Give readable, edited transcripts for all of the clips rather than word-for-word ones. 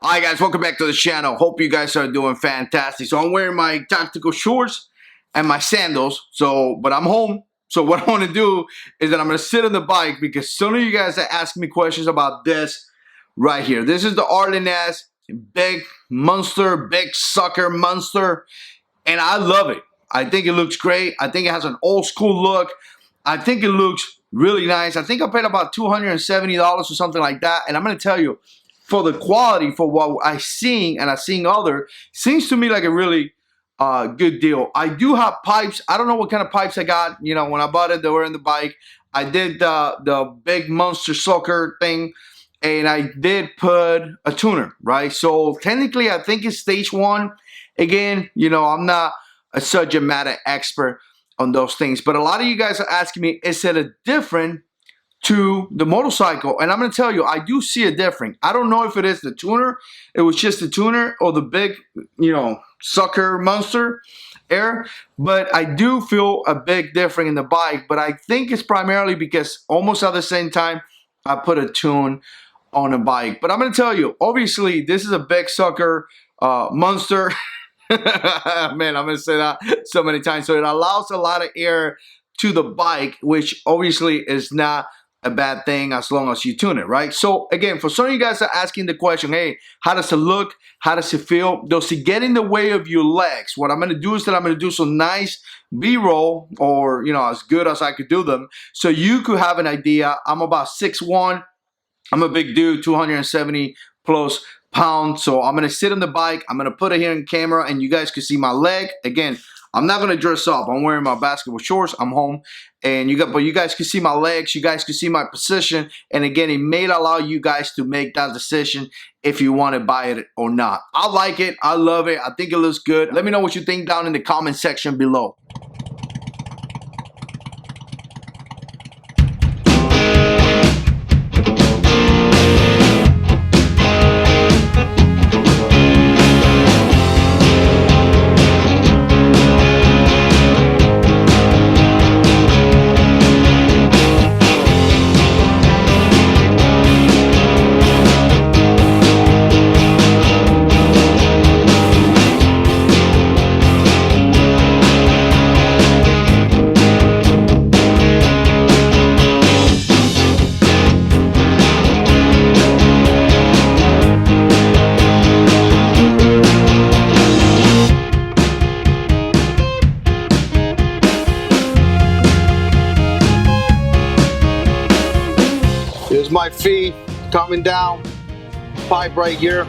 Hi guys, welcome back to the channel. Hope you guys are doing fantastic. So I'm wearing my tactical shorts and my sandals. But I'm home. So what I want to do is that I'm going to sit on the bike because some of you guys are asking me questions about this right here. This is the Arlen Ness big monster, big sucker monster, and I love it. I think it looks great. I think it has an old school look. I think it looks really nice. I think I paid about $270 or something like that. And I'm going to tell you, for the quality, for what I seen and I seen other, seems to me like a really good deal. I do have pipes. I don't know what kind of pipes I got. You know, when I bought it, they were in the bike. I did the big monster sucker thing, and I did put a tuner, right? So technically, I think it's stage one. Again, you know, I'm not a subject matter expert on those things, but a lot of you guys are asking me, is it a different to the motorcycle? And I'm going to tell you, I do see a difference. I don't know if it is the tuner, it was just the tuner, or the big, you know, sucker monster air, but I do feel a big difference in the bike. But I think it's primarily because almost at the same time I put a tune on the bike. But I'm going to tell you, obviously this is a big sucker monster. Man, I'm going to say that so many times. So it allows a lot of air to the bike, which obviously is not a bad thing as long as you tune it, right? So again, for some of you guys are asking the question, hey, how does it look? How does it feel? Does it get in the way of your legs? What I'm going to do is that I'm going to do some nice B-roll, or, you know, as good as I could do them, so you could have an idea. I'm about 6'1". I'm a big dude, 270 plus pounds. So I'm going to sit on the bike. I'm going to put it here in camera and you guys can see my leg. Again, I'm not going to dress up. I'm wearing my basketball shorts. I'm home. And but you guys can see my legs. You guys can see my position. And again, it may allow you guys to make that decision if you want to buy it or not. I like it. I love it. I think it looks good. Let me know what you think down in the comment section below. Here's my feet coming down, pipe right here.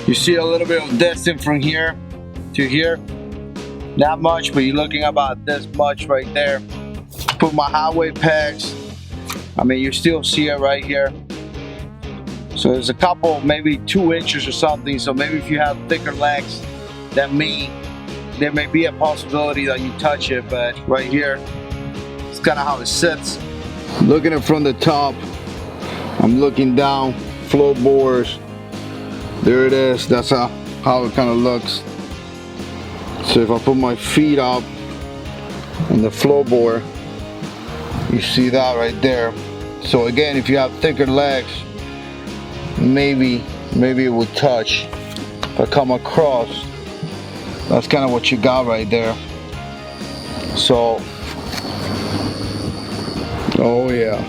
You see a little bit of distance from here to here. Not much, but you're looking about this much right there. Put my highway pegs. I mean, you still see it right here. So there's a couple, maybe 2 inches or something. So maybe if you have thicker legs than me, there may be a possibility that you touch it. But right here, it's kind of how it sits. Looking at it from the top, I'm looking down, floorboards. There it is. That's how it kind of looks. So if I put my feet up on the floorboard, you see that right there. So again, if you have thicker legs, maybe it would touch. If I come across, that's kind of what you got right there. So, oh yeah.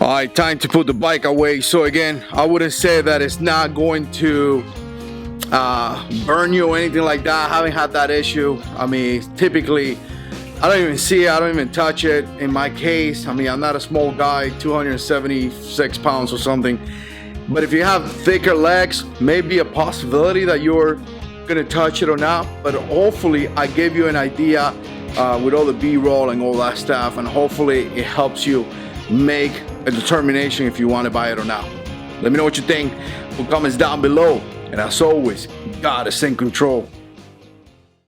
All right, time to put the bike away. So again, I wouldn't say that it's not going to burn you or anything like that. I haven't had that issue. I mean, typically I don't even see it, I don't even touch it. In my case, I mean, I'm not a small guy, 276 pounds or something, but if you have thicker legs, maybe a possibility that you're gonna touch it or not. But hopefully I gave you an idea with all the B-roll and all that stuff, and hopefully it helps you make a determination if you want to buy it or not. Let me know what you think. Put comments down below. And as always, God is in control.